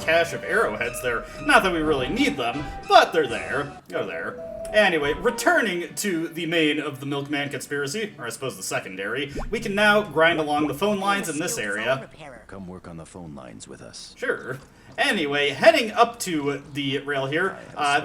cache of arrowheads there. Not that we really need them, but they're there. Go there. Anyway, returning to the main of the Milkman conspiracy, or I suppose the secondary, we can now grind along the phone lines in this area. Come work on the phone lines with us. Sure. Anyway, heading up to the rail here,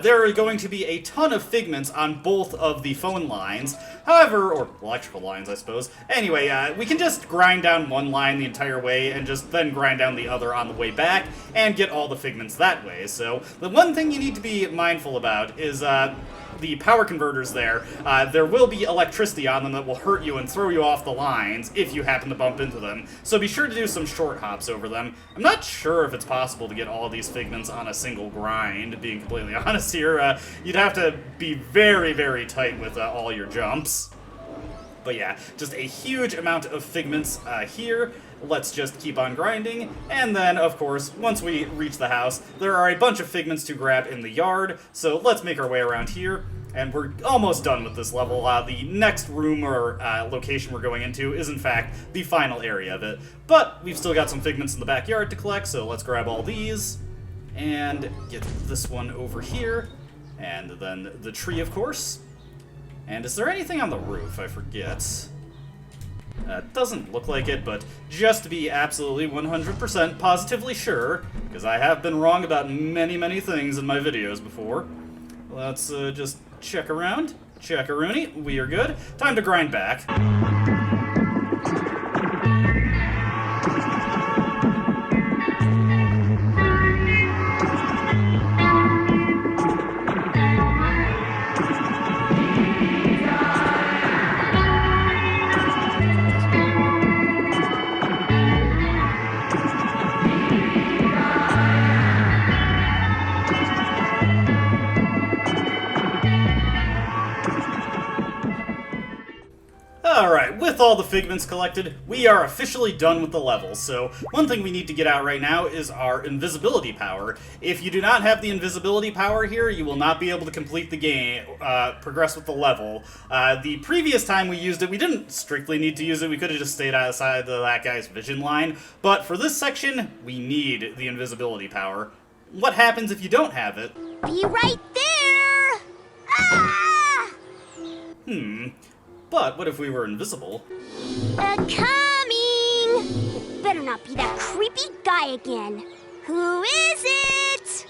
there are going to be a ton of figments on both of the phone lines. However, or electrical lines, I suppose. Anyway, we can just grind down one line the entire way and just then grind down the other on the way back and get all the figments that way. So the one thing you need to be mindful about is the power converters there. There will be electricity on them that will hurt you and throw you off the lines if you happen to bump into them. So be sure to do some short hops over them. I'm not sure if it's possible to get all these figments on a single grind, being completely honest here. You'd have to be very, very tight with all your jumps. But yeah, just a huge amount of figments here. Let's just keep on grinding, and then, of course, once we reach the house, there are a bunch of figments to grab in the yard, so let's make our way around here, and we're almost done with this level. The next room or location we're going into is, in fact, the final area of it, but we've still got some figments in the backyard to collect, so let's grab all these, and get this one over here, and then the tree, of course. And is there anything on the roof? I forget. Doesn't look like it, but just to be absolutely 100% positively sure, because I have been wrong about many, many things in my videos before, let's just check around. Check-a-rooney. We are good. Time to grind back. Alright, with all the figments collected, we are officially done with the level, so one thing we need to get out right now is our invisibility power. If you do not have the invisibility power here, you will not be able to complete the game, progress with the level. The previous time we used it, we didn't strictly need to use it, we could have just stayed outside that guy's vision line, but for this section, we need the invisibility power. What happens if you don't have it? Be right there! Ah! But what if we were invisible? Coming! Better not be that creepy guy again. Who is it?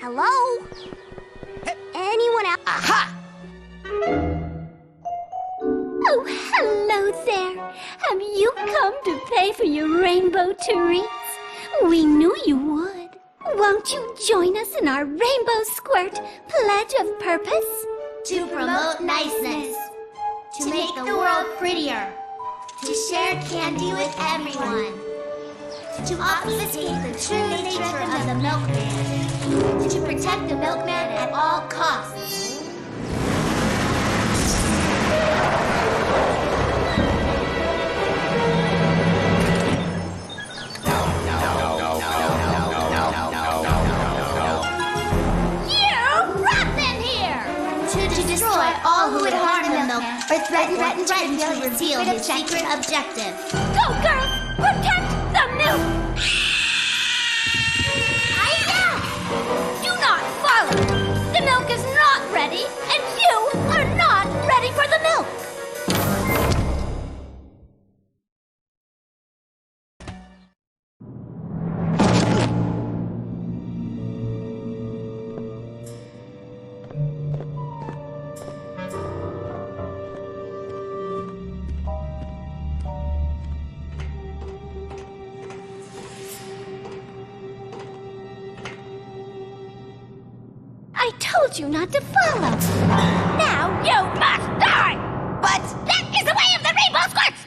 Hello? Anyone else? Aha! Oh, hello there. Have you come to pay for your rainbow treats? We knew you would. Won't you join us in our Rainbow Squirt Pledge of Purpose? To promote niceness, to make the world prettier, to share candy with everyone, to obfuscate the true nature of the Milkman, to protect the Milkman at all costs. All who would harm the Milkman or threaten to reveal his secret objective. Go, girls! Protect the milk! Do not follow! The milk is not ready, and you are not ready for the milk! I told you not to follow. Now you must die! But that is the way of the Rainbow Squirts!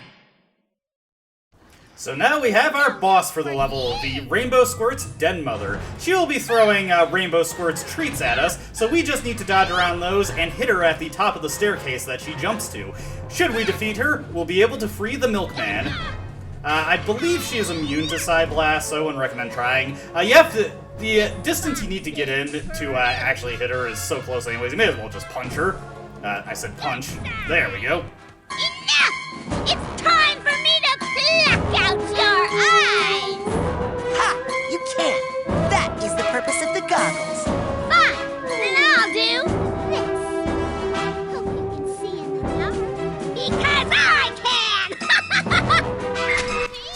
So now we have our boss for the level, the Rainbow Squirt's Den Mother. She will be throwing Rainbow Squirt's treats at us, so we just need to dodge around those and hit her at the top of the staircase that she jumps to. Should we defeat her, we'll be able to free the Milkman. I believe she is immune to Psy Blast, so I wouldn't recommend trying. The distance you need to get in to actually hit her is so close anyways, you may as well just punch her. I said punch. There we go. Enough! It's time for me to pluck out your eyes! Ha! You can't! That is the purpose of the goggles. Fine, then I'll do this. Hope you can see in the dark. Because I can!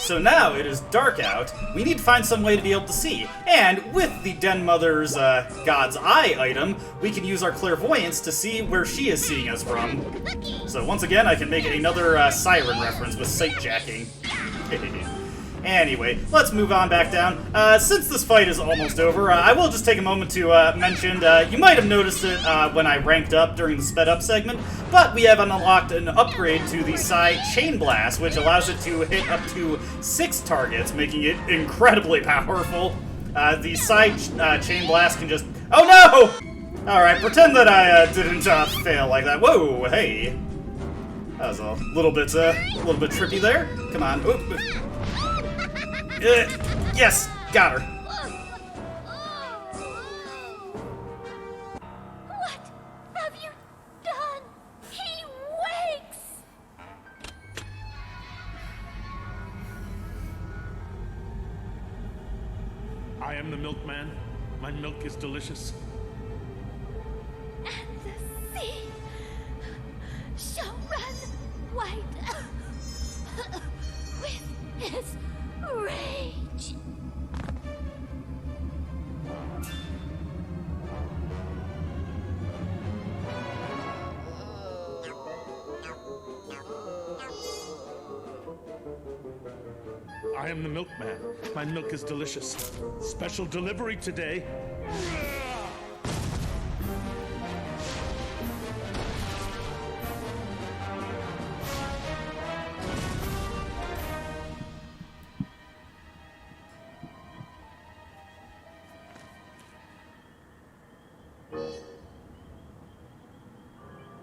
So now it is dark out, we need to find some way to be able to see, and with the Den Mother's God's Eye item, we can use our clairvoyance to see where she is seeing us from. So once again, I can make another siren reference with sight jacking. Anyway, let's move on back down. Since this fight is almost over, I will just take a moment to mention, you might have noticed it when I ranked up during the sped up segment, but we have unlocked an upgrade to the Psy Chain Blast, which allows it to hit up to 6 targets, making it incredibly powerful. The Psy Chain Blast can just... Oh no! Alright, pretend that I didn't fail like that. Whoa, hey. That was a little bit trippy there. Come on. Oop. Yes! Got her. What have you done? He wakes! I am the Milkman. My milk is delicious. And the sea shall run white with his rage. I am the Milkman. My milk is delicious. Special delivery today.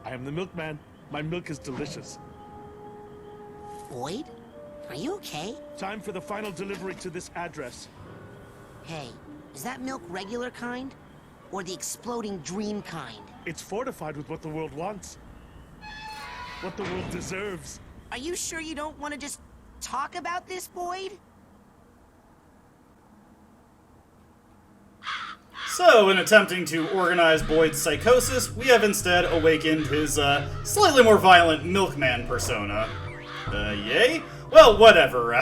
I am the Milkman. My milk is delicious. Boyd? Are you okay? Time for the final delivery to this address. Hey, is that milk regular kind? Or the exploding dream kind? It's fortified with what the world wants. What the world deserves. Are you sure you don't want to just talk about this, Boyd? So, in attempting to organize Boyd's psychosis, we have instead awakened his, slightly more violent Milkman persona. Yay? Well, whatever.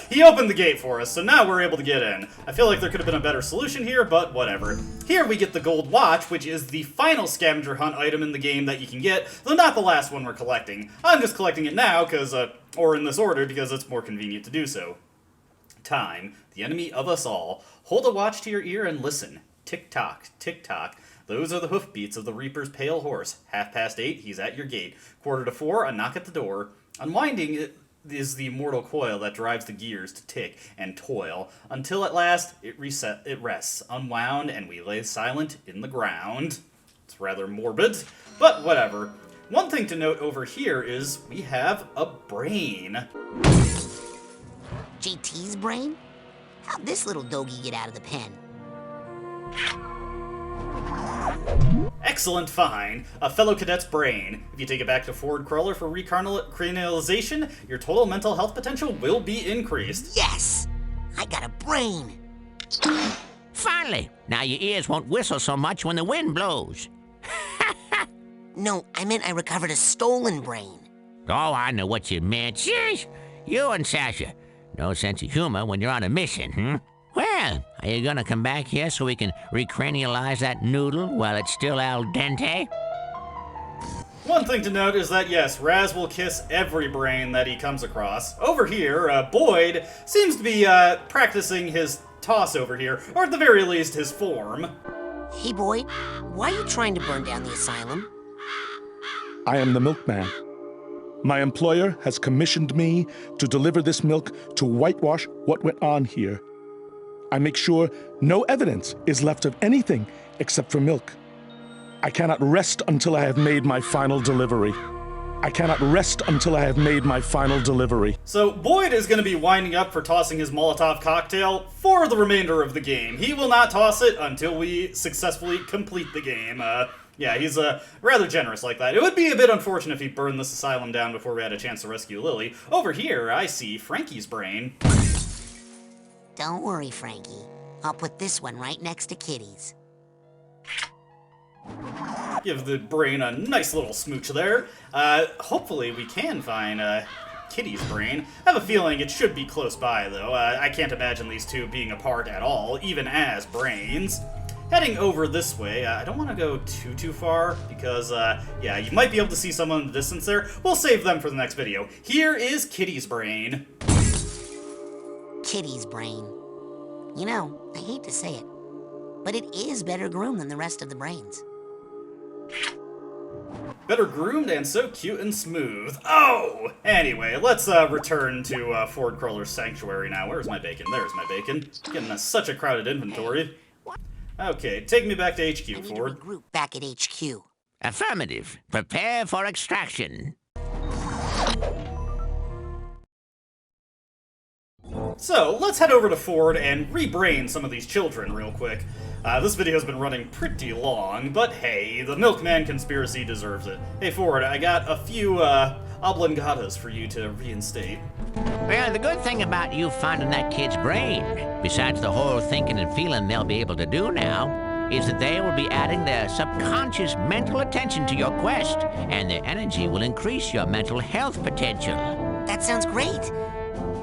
He opened the gate for us, so now we're able to get in. I feel like there could have been a better solution here, but whatever. Here we get the gold watch, which is the final scavenger hunt item in the game that you can get, though not the last one we're collecting. I'm just collecting it now, or in this order, because it's more convenient to do so. Time, the enemy of us all. Hold a watch to your ear and listen. Tick-tock, tick-tock. Those are the hoofbeats of the Reaper's pale horse. 8:30, he's at your gate. 3:45, a knock at the door. Unwinding it is the mortal coil that drives the gears to tick and toil, until at last it rests, unwound, and we lay silent in the ground. It's rather morbid, but whatever. One thing to note over here is we have a brain. JT's brain? How'd this little doggy get out of the pen? Excellent find. A fellow cadet's brain. If you take it back to Forward Crawler for recranialization, your total mental health potential will be increased. Yes! I got a brain! Finally! Now your ears won't whistle so much when the wind blows. No, I meant I recovered a stolen brain. Oh, I know what you meant. Sheesh! You and Sasha. No sense of humor when you're on a mission, hmm? Well, are you gonna come back here so we can recranialize that noodle while it's still al dente? One thing to note is that, yes, Raz will kiss every brain that he comes across. Over here, Boyd seems to be practicing his toss over here, or at the very least, his form. Hey, Boyd, why are you trying to burn down the asylum? I am the Milkman. My employer has commissioned me to deliver this milk to whitewash what went on here. I make sure no evidence is left of anything except for milk. I cannot rest until I have made my final delivery. I cannot rest until I have made my final delivery. So Boyd is going to be winding up for tossing his Molotov cocktail for the remainder of the game. He will not toss it until we successfully complete the game. Yeah, he's rather generous like that. It would be a bit unfortunate if he burned this asylum down before we had a chance to rescue Lily. Over here, I see Frankie's brain. Don't worry, Frankie. I'll put this one right next to Kitty's. Give the brain a nice little smooch there. Hopefully we can find Kitty's brain. I have a feeling it should be close by, though. I can't imagine these two being apart at all, even as brains. Heading over this way, I don't want to go too far, because, yeah, you might be able to see someone in the distance there. We'll save them for the next video. Here is Kitty's brain. Kitty's brain. You know, I hate to say it, but it is better groomed than the rest of the brains. Better groomed and so cute and smooth. Oh! Anyway, let's return to Ford Crawler's Sanctuary now. Where's my bacon? There's my bacon. Getting such a crowded inventory. Okay, take me back to HQ, I need to Ford. regroup back at HQ. Affirmative. Prepare for extraction. So, let's head over to Ford and rebrain some of these children real quick. This video's been running pretty long, but hey, the Milkman conspiracy deserves it. Hey Ford, I got a few obligatas for you to reinstate. Well, the good thing about you finding that kid's brain, besides the whole thinking and feeling they'll be able to do now, is that they will be adding their subconscious mental attention to your quest, and their energy will increase your mental health potential. That sounds great.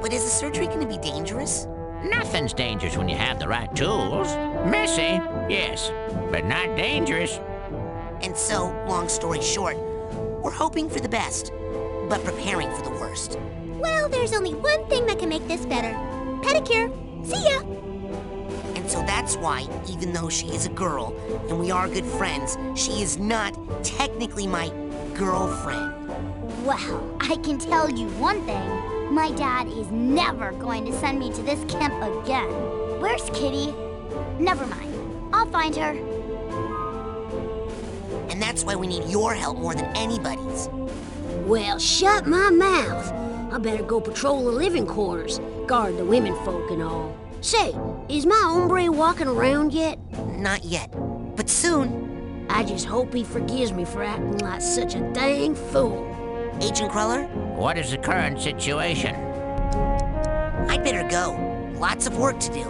But is the surgery going to be dangerous? Nothing's dangerous when you have the right tools. Messy, yes, but not dangerous. And so, long story short, we're hoping for the best, but preparing for the worst. Well, there's only one thing that can make this better. Pedicure. See ya! And so that's why, even though she is a girl, and we are good friends, she is not technically my girlfriend. Well, I can tell you one thing. My dad is never going to send me to this camp again. Where's Kitty? Never mind. I'll find her. And that's why we need your help more than anybody's. Well, shut my mouth. I better go patrol the living quarters, guard the women folk and all. Say, is my hombre walking around yet? Not yet, but soon. I just hope he forgives me for acting like such a dang fool. Agent Cruller? What is the current situation? I'd better go. Lots of work to do.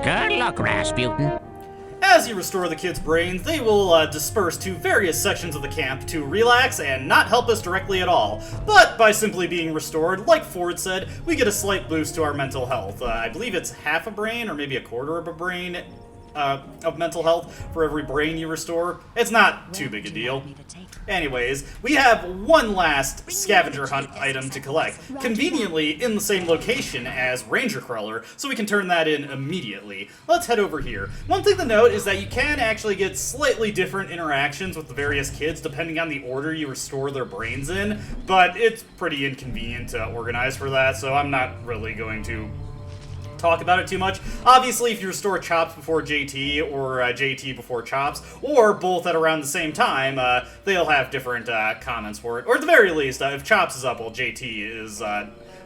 Good luck, Rasputin. As you restore the kids' brains, they will disperse to various sections of the camp to relax and not help us directly at all. But by simply being restored, like Ford said, we get a slight boost to our mental health. I believe it's half a brain or maybe a quarter of a brain of mental health for every brain you restore. It's not too big a deal. Anyways, we have one last scavenger hunt item to collect, conveniently in the same location as Ranger Crawler, so we can turn that in immediately. Let's head over here. One thing to note is that you can actually get slightly different interactions with the various kids depending on the order you restore their brains in, but it's pretty inconvenient to organize for that, so I'm not really going to talk about it too much. Obviously, if you restore Chops before JT or JT before Chops, or both at around the same time, they'll have different comments for it. Or at the very least, if Chops is up while JT is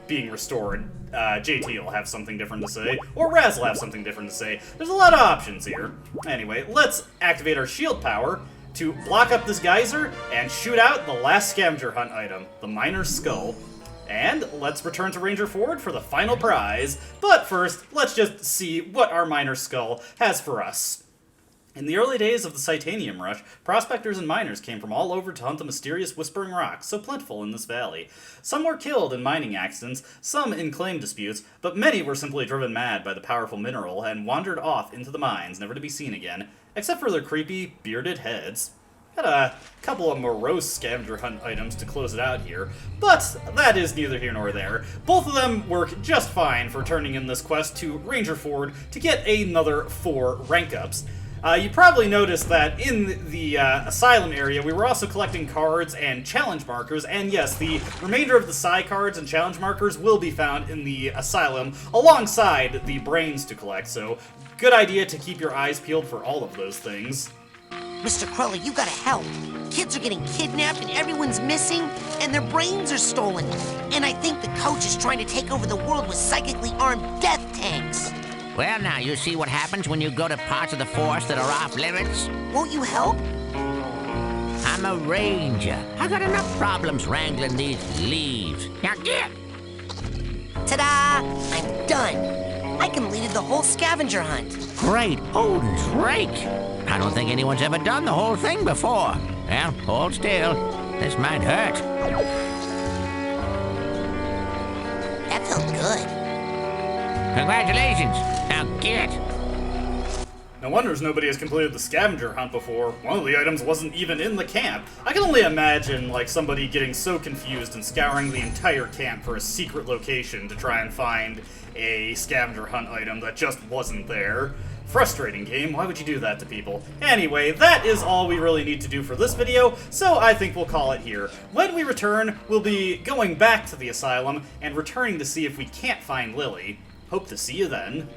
being restored, JT will have something different to say, or Raz will have something different to say. There's a lot of options here. Anyway, let's activate our shield power to block up this geyser and shoot out the last scavenger hunt item, the Miner's Skull. And let's return to Ranger Ford for the final prize. But first, let's just see what our Miner's Skull has for us. In the early days of the Psychonauts rush, prospectors and miners came from all over to hunt the mysterious Whispering Rocks, so plentiful in this valley. Some were killed in mining accidents, some in claim disputes, but many were simply driven mad by the powerful mineral and wandered off into the mines, never to be seen again, except for their creepy, bearded heads. Got a couple of morose scavenger hunt items to close it out here, but that is neither here nor there. Both of them work just fine for turning in this quest to Ranger Ford to get another 4 rank ups. You probably noticed that in the Asylum area, we were also collecting cards and challenge markers, and yes, the remainder of the Psy cards and challenge markers will be found in the Asylum alongside the brains to collect, so good idea to keep your eyes peeled for all of those things. Mr. Cruller, you gotta help. Kids are getting kidnapped and everyone's missing, and their brains are stolen. And I think the coach is trying to take over the world with psychically armed death tanks. Well, now, you see what happens when you go to parts of the forest that are off limits? Won't you help? I'm a ranger. I got enough problems wrangling these leaves. Now get! Ta-da! I'm done. I completed the whole scavenger hunt. Great Odin's rake! I don't think anyone's ever done the whole thing before. Well, hold still. This might hurt. That felt good. Congratulations. Now get. No wonder nobody has completed the scavenger hunt before. One of the items wasn't even in the camp. I can only imagine, like, somebody getting so confused and scouring the entire camp for a secret location to try and find a scavenger hunt item that just wasn't there. Frustrating game, why would you do that to people? Anyway, that is all we really need to do for this video, so I think we'll call it here. When we return, we'll be going back to the asylum and returning to see if we can't find Lily. Hope to see you then.